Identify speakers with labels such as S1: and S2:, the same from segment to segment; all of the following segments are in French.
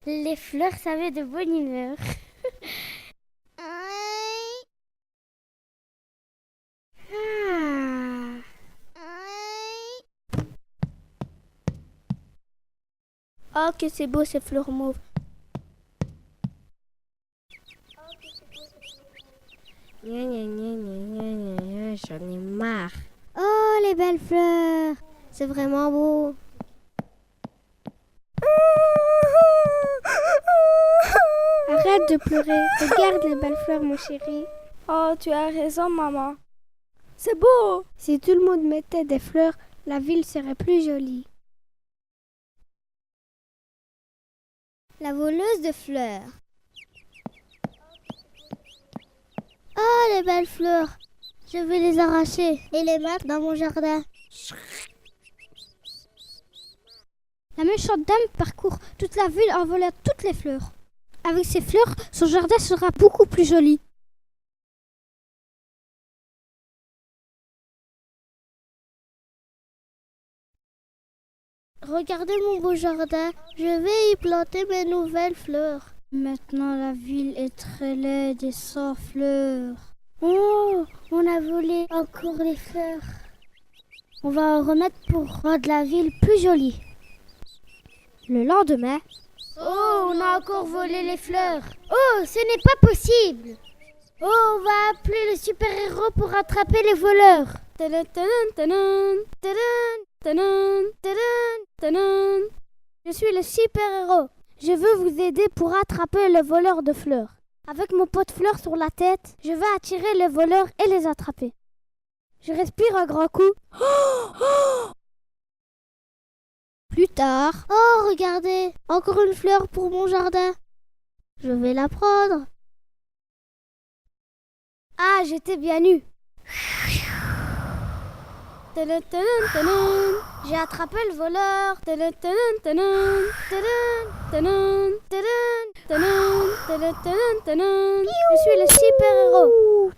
S1: Les fleurs, ça met de bonne humeur. Ah. Oh, que c'est beau ces fleurs mauves.
S2: Gna, gna, gna, gna, gna, gna, j'en ai marre.
S1: Oh, les belles fleurs. C'est vraiment beau. Arrête de pleurer. Regarde les belles fleurs, mon chéri.
S3: Oh, tu as raison, maman. C'est beau.
S1: Si tout le monde mettait des fleurs, la ville serait plus jolie. La voleuse de fleurs. Oh, les belles fleurs. Je vais les arracher et les mettre dans mon jardin. La méchante dame parcourt toute la ville en volant toutes les fleurs. Avec ces fleurs, son jardin sera beaucoup plus joli. Regardez mon beau jardin, je vais y planter mes nouvelles fleurs. Maintenant la ville est très laide et sans fleurs. Oh, on a volé encore les fleurs. On va en remettre pour rendre la ville plus jolie. Le lendemain... Oh, on a encore volé les fleurs. Oh, ce n'est pas possible. Oh, on va appeler le super-héros pour attraper les voleurs.
S3: Tadam, tadam, tadam, tadam, tadam, tadam, tadam.
S1: Je suis le super-héros. Je veux vous aider pour attraper les voleurs de fleurs. Avec mon pot de fleurs sur la tête, je vais attirer les voleurs et les attraper. Je respire un grand coup. Plus tard. Oh, regardez, encore une fleur pour mon jardin. Je vais la prendre. Ah, j'étais bien nue.
S3: Tadam, tadam, tadam.
S1: J'ai attrapé le voleur.
S3: Tadam, tadam, tadam. Tadam, tadam, tadam, tadam, tadam, tadam.
S1: Je suis le super-héros.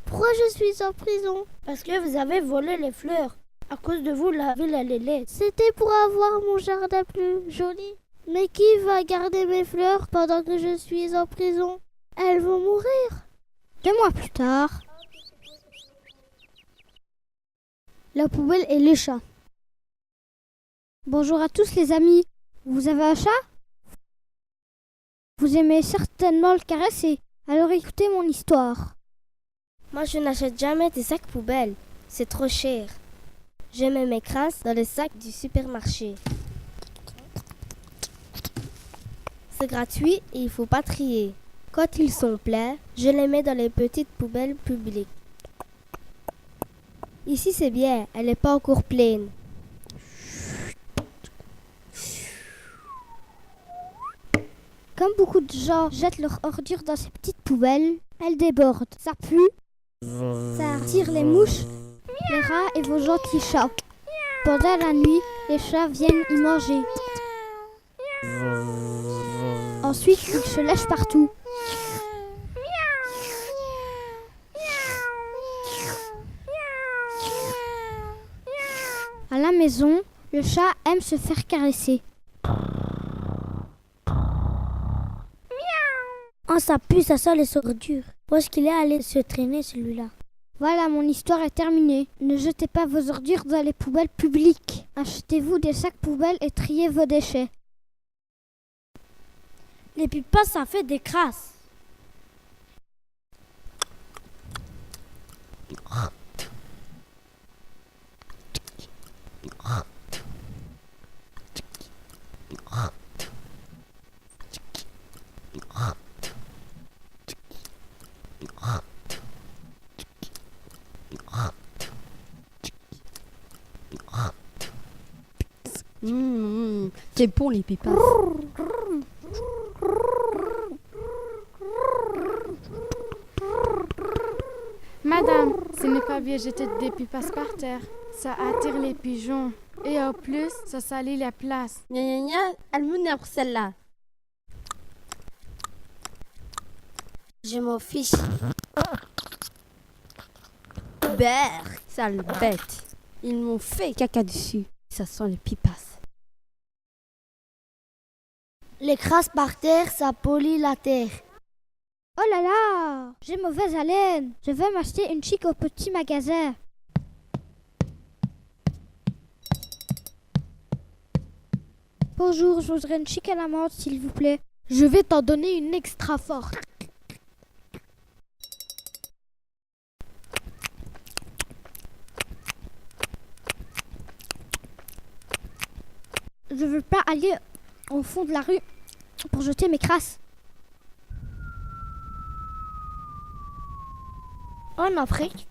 S1: Pourquoi je suis en prison?
S2: Parce que vous avez volé les fleurs. À cause de vous, la ville, elle est laide.
S1: C'était pour avoir mon jardin plus joli. Mais qui va garder mes fleurs pendant que je suis en prison? Elles vont mourir. 2 mois plus tard. La poubelle et les chats. Bonjour à tous les amis. Vous avez un chat? Vous aimez certainement le caresser. Alors écoutez mon histoire.
S2: Moi, je n'achète jamais des sacs poubelles. C'est trop cher. Je mets mes crasses dans les sacs du supermarché. C'est gratuit et il ne faut pas trier. Quand ils sont pleins, je les mets dans les petites poubelles publiques. Ici, c'est bien, elle n'est pas encore pleine.
S1: Comme beaucoup de gens jettent leurs ordures dans ces petites poubelles, elles débordent. Ça pue, ça attire les mouches, les rats et vos gentils chats. Pendant la nuit, les chats viennent y manger. Ensuite, ils se lèchent partout. À la maison, le chat aime se faire caresser.
S2: Oh, ça pue, ça sent les ordures. Où est-ce qu'il est allé se traîner, celui-là?
S1: Voilà, mon histoire est terminée. Ne jetez pas vos ordures dans les poubelles publiques. Achetez-vous des sacs poubelles et triez vos déchets.
S2: Les pipas, ça fait des crasses.
S4: C'est bon les pipas.
S3: Madame, ce n'est pas bien jeter des pipas par terre. Ça attire les pigeons. Et en plus, ça salit la place.
S4: Gna gna gna, elle m'énerve celle-là.
S2: Je m'en fiche.
S4: Berk, sale bête. Ils m'ont fait caca dessus. Ça sent les pipas.
S1: Les crasses par terre, ça pollue la terre.
S5: Oh là là, j'ai mauvaise haleine. Je vais m'acheter une chic au petit magasin. Bonjour, je voudrais une chic à la menthe, s'il vous plaît.
S3: Je vais t'en donner une extra forte.
S5: Je veux pas aller au fond de la rue pour jeter mes crasses.
S1: En Afrique,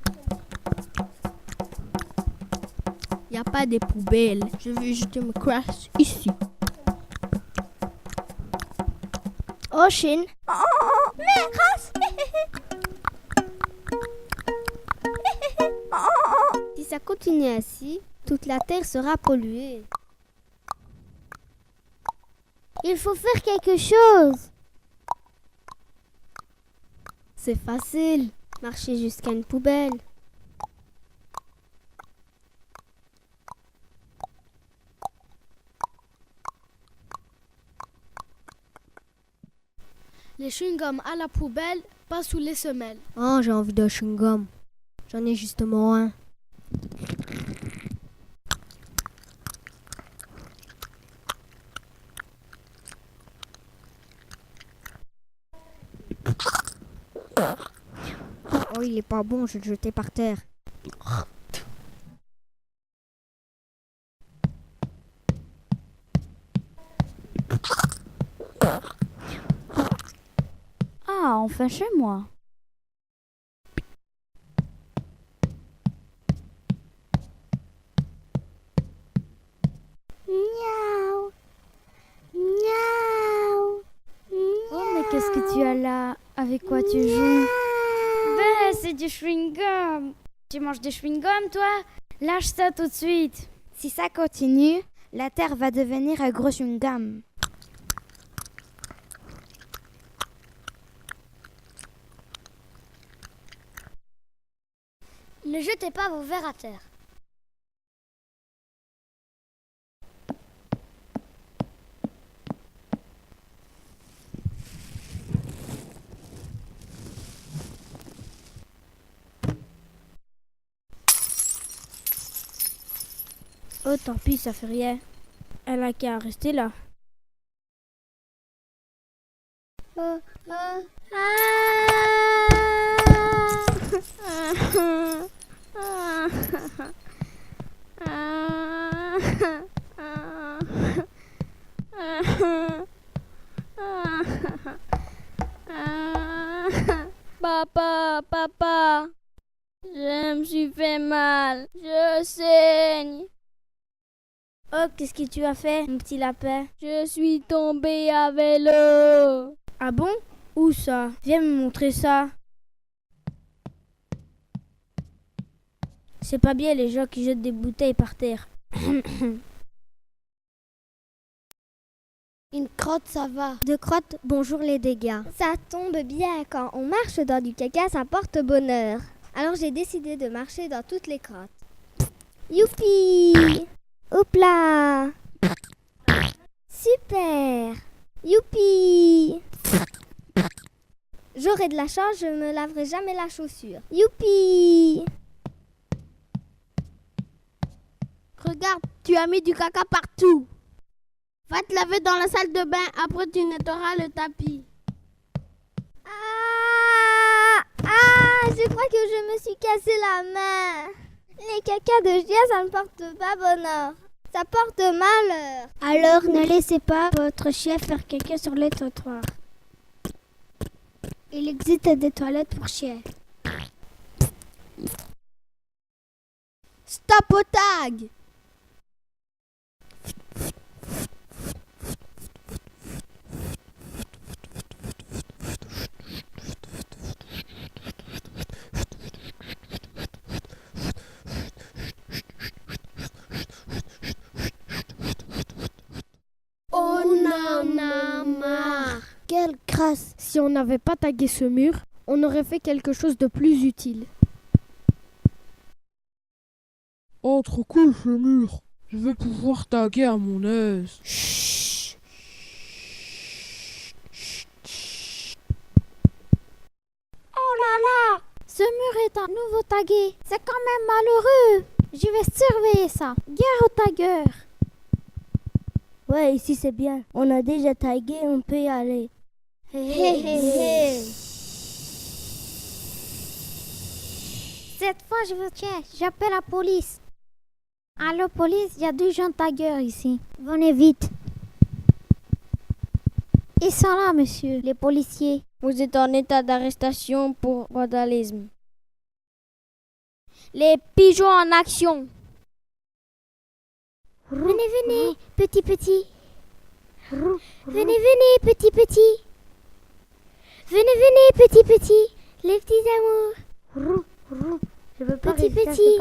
S4: Y a pas de poubelles. Je vais jeter mes crasses ici.
S1: en Chine,
S2: Si ça continue ainsi, toute la terre sera polluée.
S1: il faut faire quelque chose.
S2: C'est facile, marcher jusqu'à une poubelle.
S3: Les chewing-gums à la poubelle, pas sous les semelles.
S4: Oh, j'ai envie de chewing-gum. J'en ai justement un. Oh, il est pas bon, je vais le jeter par terre.
S5: Ah, enfin chez moi.
S1: Miaou. Miaou.
S5: Oh, mais qu'est-ce que tu as là? Avec quoi tu joues? Ben, c'est du chewing-gum. Tu manges du chewing-gum, toi? Lâche ça tout de suite.
S6: Si ça continue, la Terre va devenir un gros chewing-gum.
S1: Ne jetez pas vos verres à terre.
S2: Oh, tant pis, ça fait rien. Elle a qu'à rester là. Papa, papa, je me suis fait mal, je saigne. Oh, qu'est-ce que tu as fait, mon petit lapin? Je suis tombée à vélo. Ah bon? Où ça? Viens me montrer ça. C'est pas bien les gens qui jettent des bouteilles par terre.
S1: Une crotte, ça va.
S5: De crotte, bonjour les dégâts. Ça tombe bien, quand on marche dans du caca, ça porte bonheur. Alors j'ai décidé de marcher dans toutes les crottes. Youpi! Hopla! Super! Youpi! J'aurai de la chance, je me laverai jamais la chaussure. Youpi!
S2: Regarde, tu as mis du caca partout. Va te laver dans la salle de bain, après tu nettoieras le tapis.
S5: Ah! Ah! Je crois que je me suis cassé la main. Les cacas de chien, ça ne porte pas bonheur. Ça porte malheur.
S1: Alors ne laissez pas votre chien faire caca sur le trottoir. Il existe des toilettes pour chiens.
S2: Stop au tag!
S1: On en a marre. Quelle crasse.
S3: Si on n'avait pas tagué ce mur, on aurait fait quelque chose de plus utile.
S7: Oh, trop cool ce mur. Je vais pouvoir taguer à mon aise.
S1: Chut. un nouveau tagué. C'est quand même malheureux. Je vais surveiller ça. Guerre aux tagueurs.
S2: Ouais, ici c'est bien. On a déjà tagué, on peut y aller.
S1: Cette fois, je vous tiens. J'appelle la police. Allô, police, il y a 2 jeunes tagueurs ici. Venez vite. Ils sont là, monsieur, les policiers.
S2: Vous êtes en état d'arrestation pour vandalisme.
S5: Les pigeons en action.
S1: Venez, petit. Venez, petit. Venez, petit. Les petits amours.
S6: Je veux pas
S1: Petit.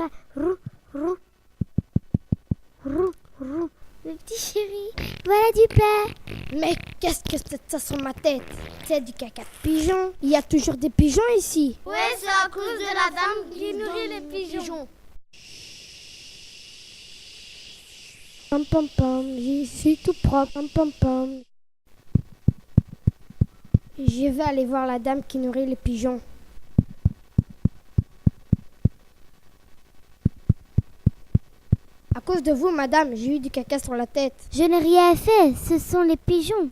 S1: Le petit chéri. Voilà du pain.
S6: Mais qu'est-ce que c'est ça sur ma tête? C'est du caca de pigeon. Il y a toujours des pigeons ici.
S1: Ouais, c'est à cause de la dame qui nourrit les pigeons.
S2: Pam pam pam, je suis tout propre. Pam pam pam.
S6: Je vais aller voir la dame qui nourrit les pigeons. À cause de vous, madame, j'ai eu du caca sur la tête.
S1: Je n'ai rien fait, ce sont les pigeons.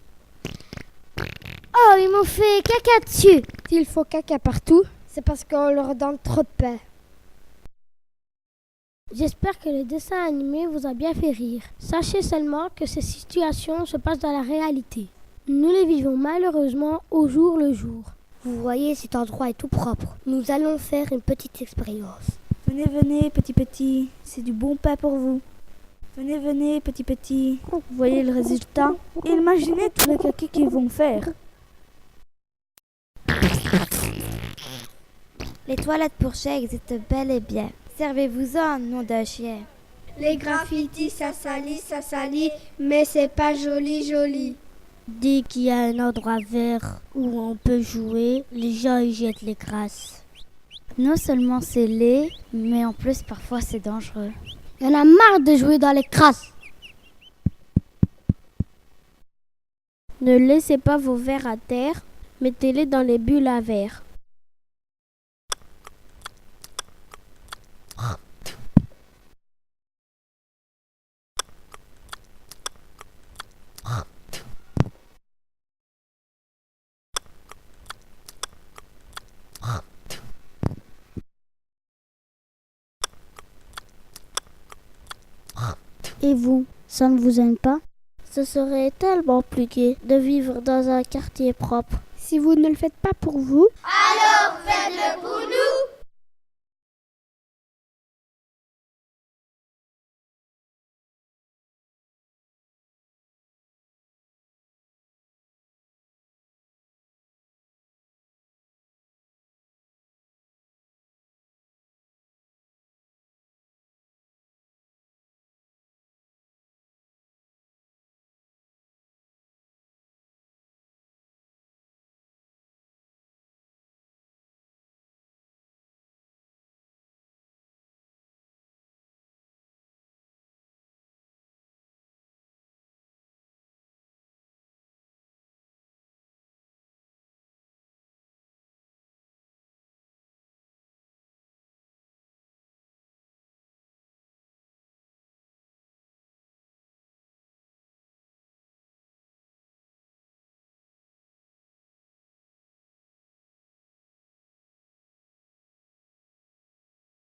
S1: Oh, ils m'ont fait caca dessus.
S6: S'il faut caca partout, c'est parce qu'on leur donne trop de pain.
S1: J'espère que le dessin animé vous a bien fait rire. Sachez seulement que ces situations se passent dans la réalité. Nous les vivons malheureusement au jour le jour.
S6: Vous voyez, cet endroit est tout propre. Nous allons faire une petite expérience.
S2: Venez, petit, c'est du bon pain pour vous. Venez, petit. Vous voyez le résultat? Imaginez tout le caca qu'ils vont faire.
S6: Les toilettes pour chats existent bel et bien. Servez-vous-en, nom d'un chien.
S8: Les graffitis, ça salit, mais c'est pas joli.
S2: Dès qu'il y a un endroit vert où on peut jouer, les gens y jettent les grasses.
S5: Non seulement c'est laid, mais en plus parfois c'est dangereux.
S1: Il y en a marre de jouer dans les crasses.
S2: Ne laissez pas vos verres à terre, mettez-les dans les bulles à verre.
S1: Et vous, ça ne vous aime pas?
S2: Ce serait tellement plus gai de vivre dans un quartier propre.
S6: Si vous ne le faites pas pour vous,
S8: Alors faites-le pour